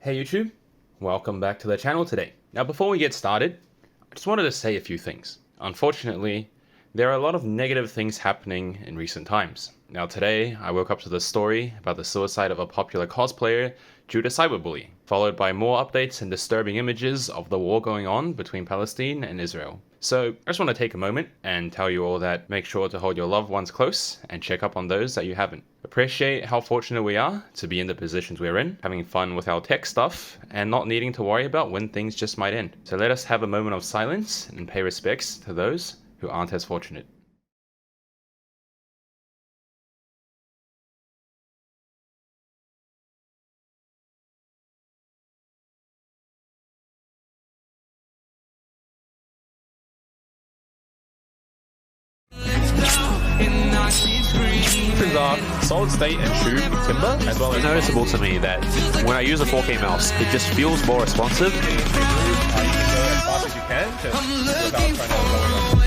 Hey YouTube, welcome back to the channel today. Now before we get started, I just wanted to say a few things. Unfortunately, there are a lot of negative things happening in recent times. Now today, I woke up to the story about the suicide of a popular cosplayer due to cyberbullying, followed by more updates and disturbing images of the war going on between Palestine and Israel. So I just want to take a moment and tell you all that make sure to hold your loved ones close and check up on those that you haven't. Appreciate how fortunate we are to be in the positions we're in, having fun with our tech stuff, and not needing to worry about when things just might end. So let us have a moment of silence and pay respects to those who aren't as fortunate. Options are solid state and tube timber, as well as noticeable to me that when I use a 4K mouse, it just feels more responsive. You can go as fast as you can without trying to go on.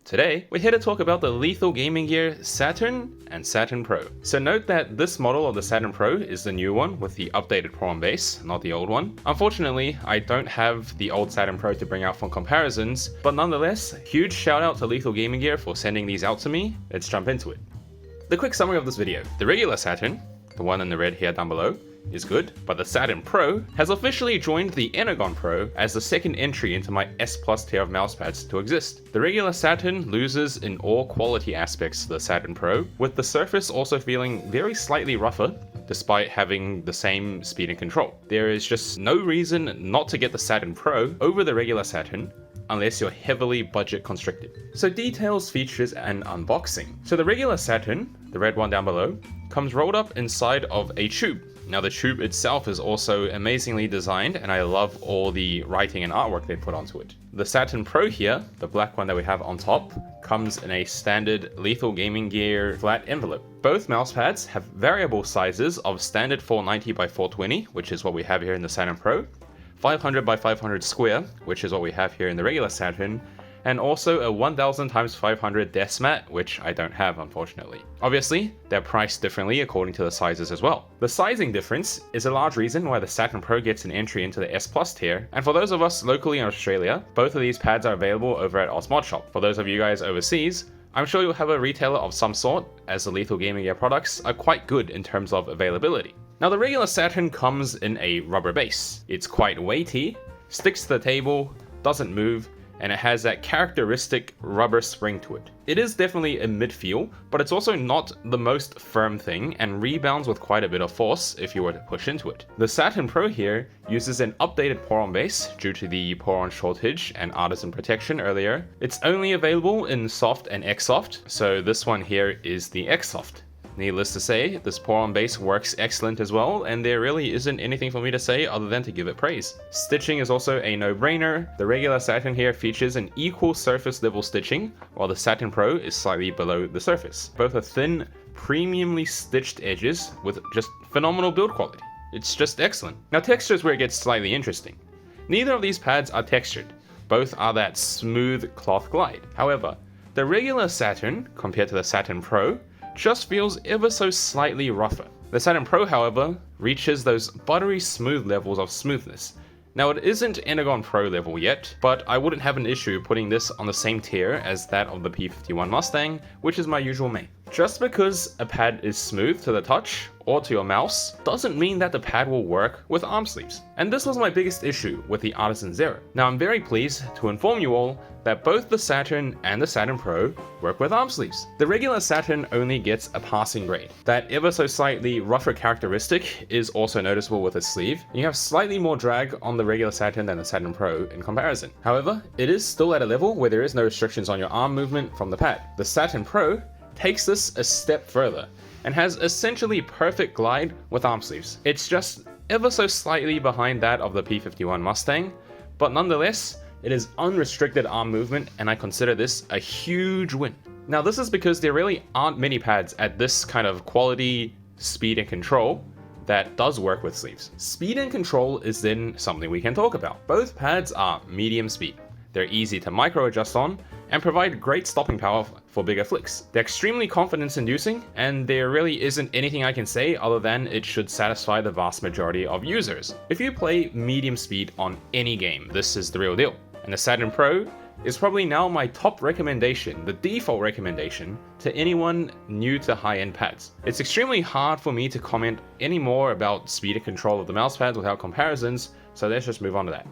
Today, we're here to talk about the lethal gaming gear Saturn and Saturn Pro. So note that this model of the Saturn Pro is the new one with the updated Pro base, not the old one. Unfortunately, I don't have the old Saturn Pro to bring out for comparisons, but nonetheless, huge shout out to Lethal Gaming Gear for sending these out to me. Let's jump into it. The quick summary of this video. The regular Saturn, the one in the red here down below, is good, but the Saturn Pro has officially joined the Energon Pro as the second entry into my S Plus tier of mousepads to exist. The regular Saturn loses in all quality aspects to the Saturn Pro, with the surface also feeling very slightly rougher, despite having the same speed and control. There is just no reason not to get the Saturn Pro over the regular Saturn, unless you're heavily budget constricted. So details, features, and unboxing. So the regular Saturn, the red one down below, comes rolled up inside of a tube. Now the tube itself is also amazingly designed, and I love all the writing and artwork they put onto it. The Saturn Pro here, the black one that we have on top, comes in a standard Lethal Gaming Gear flat envelope. Both mousepads have variable sizes of standard 490 by 420, which is what we have here in the Saturn Pro, 500 by 500 square, which is what we have here in the regular Saturn, and also a 1000 x 500 desk mat, which I don't have, unfortunately. Obviously, they're priced differently according to the sizes as well. The sizing difference is a large reason why the Saturn Pro gets an entry into the S Plus tier, and for those of us locally in Australia, both of these pads are available over at Osmod Shop. For those of you guys overseas, I'm sure you'll have a retailer of some sort, as the Lethal Gaming Gear products are quite good in terms of availability. Now the regular Saturn comes in a rubber base. It's quite weighty, sticks to the table, doesn't move, and it has that characteristic rubber spring to it. It is definitely a mid-feel, but it's also not the most firm thing and rebounds with quite a bit of force if you were to push into it. The Saturn Pro here uses an updated Poron base due to the Poron shortage and artisan protection earlier. It's only available in soft and X-Soft, so this one here is the X-Soft. Needless to say, this Poron base works excellent as well, and there really isn't anything for me to say other than to give it praise. Stitching is also a no-brainer. The regular Saturn here features an equal surface level stitching, while the Saturn Pro is slightly below the surface. Both are thin, premiumly stitched edges with just phenomenal build quality. It's just excellent. Now texture is where it gets slightly interesting. Neither of these pads are textured. Both are that smooth cloth glide. However, the regular Saturn, compared to the Saturn Pro, just feels ever so slightly rougher. The Saturn Pro, however, reaches those buttery smooth levels of smoothness. Now it isn't Energon Pro level yet, but I wouldn't have an issue putting this on the same tier as that of the P51 Mustang, which is my usual main. Just because a pad is smooth to the touch or to your mouse doesn't mean that the pad will work with arm sleeves. And this was my biggest issue with the Artisan Zero. Now I'm very pleased to inform you all that both the Saturn and the Saturn Pro work with arm sleeves. The regular Saturn only gets a passing grade. That ever so slightly rougher characteristic is also noticeable with a sleeve. You have slightly more drag on the regular Saturn than the Saturn Pro in comparison. However, it is still at a level where there is no restrictions on your arm movement from the pad. The Saturn Pro takes this a step further and has essentially perfect glide with arm sleeves. It's just ever so slightly behind that of the P51 Mustang, but nonetheless, it is unrestricted arm movement, and I consider this a huge win. Now this is because there really aren't many pads at this kind of quality, speed, and control that does work with sleeves. Speed and control is then something we can talk about. Both pads are medium speed. They're easy to micro adjust on and provide great stopping power for bigger flicks. They're extremely confidence-inducing, and there really isn't anything I can say other than it should satisfy the vast majority of users. If you play medium speed on any game, this is the real deal. And the Saturn Pro is probably now my top recommendation, the default recommendation, to anyone new to high-end pads. It's extremely hard for me to comment any more about speed and control of the mouse pads without comparisons, so let's just move on to that.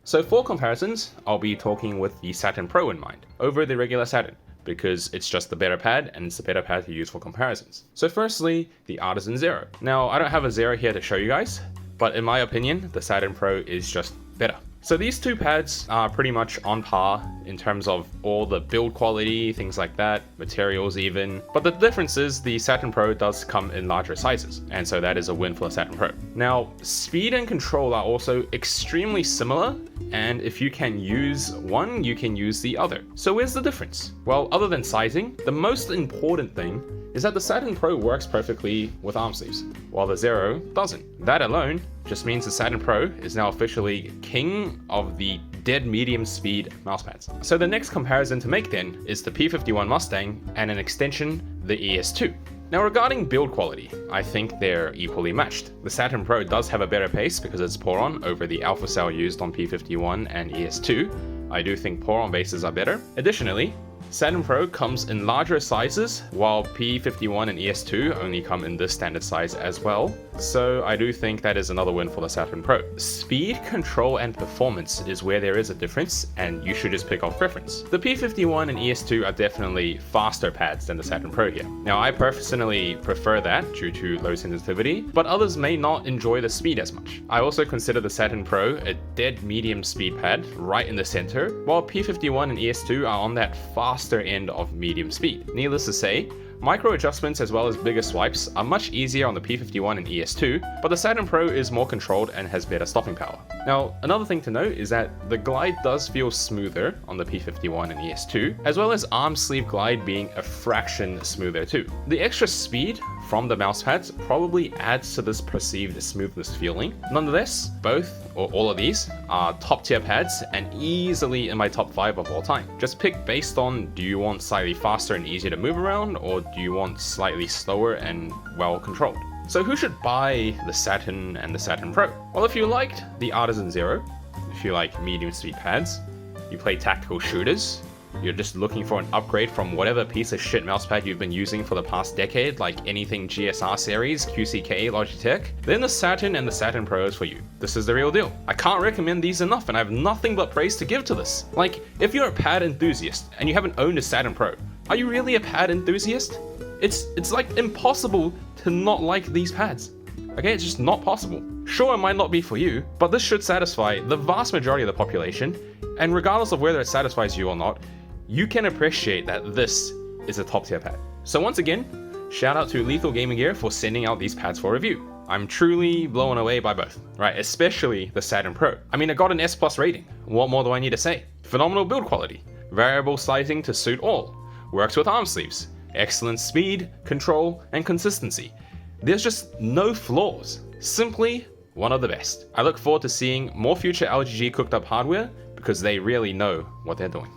So for comparisons, I'll be talking with the Saturn Pro in mind, over the regular Saturn, because it's just the better pad and it's the better pad to use for comparisons. So firstly, the Artisan Zero. Now, I don't have a Zero here to show you guys, but in my opinion, the Saturn Pro is just better. So these two pads are pretty much on par in terms of all the build quality, things like that, materials even. But the difference is the Saturn Pro does come in larger sizes, and so that is a win for the Saturn Pro. Now, speed and control are also extremely similar, and if you can use one, you can use the other. So where's the difference? Well, other than sizing, the most important thing is that the Saturn Pro works perfectly with arm sleeves, while the Zero doesn't. That alone just means the Saturn Pro is now officially king of the dead medium speed mousepads. So the next comparison to make then is the P51 Mustang and an extension, the ES2. Now regarding build quality, I think they're equally matched. The Saturn Pro does have a better pace because it's Poron over the alpha cell used on P51 and ES2. I do think Poron bases are better. Additionally, Saturn Pro comes in larger sizes, while P51 and ES2 only come in this standard size as well. So I do think that is another win for the Saturn Pro. Speed, control, and performance is where there is a difference, and you should just pick off preference. The P51 and ES2 are definitely faster pads than the Saturn Pro here. Now I personally prefer that due to low sensitivity, but others may not enjoy the speed as much. I also consider the Saturn Pro a dead medium speed pad right in the center, while P51 and ES2 are on that faster end of medium speed. Needless to say, micro adjustments as well as bigger swipes are much easier on the P51 and ES2, but the Saturn Pro is more controlled and has better stopping power. Now, another thing to note is that the glide does feel smoother on the P51 and ES2, as well as arm sleeve glide being a fraction smoother too. The extra speed from the mousepads probably adds to this perceived smoothness feeling. Nonetheless, both or all of these are top tier pads and easily in my top 5 of all time. Just pick based on, do you want slightly faster and easier to move around, or do you want slightly slower and well controlled? So who should buy the Saturn and the Saturn Pro? Well, if you liked the Artisan Zero, if you like medium speed pads, you play tactical shooters, you're just looking for an upgrade from whatever piece of shit mousepad you've been using for the past decade, like anything GSR series, QCK, Logitech, then the Saturn and the Saturn Pro is for you. This is the real deal. I can't recommend these enough, and I have nothing but praise to give to this. Like, if you're a pad enthusiast and you haven't owned a Saturn Pro, are you really a pad enthusiast? It's like impossible to not like these pads. Okay, it's just not possible. Sure, it might not be for you, but this should satisfy the vast majority of the population, and regardless of whether it satisfies you or not, you can appreciate that this is a top tier pad. So once again, shout out to Lethal Gaming Gear for sending out these pads for review. I'm truly blown away by both, right? Especially the Saturn Pro. I mean, I got an S+ rating. What more do I need to say? Phenomenal build quality, variable sizing to suit all, works with arm sleeves, excellent speed, control, and consistency. There's just no flaws. Simply one of the best. I look forward to seeing more future LGG cooked up hardware because they really know what they're doing.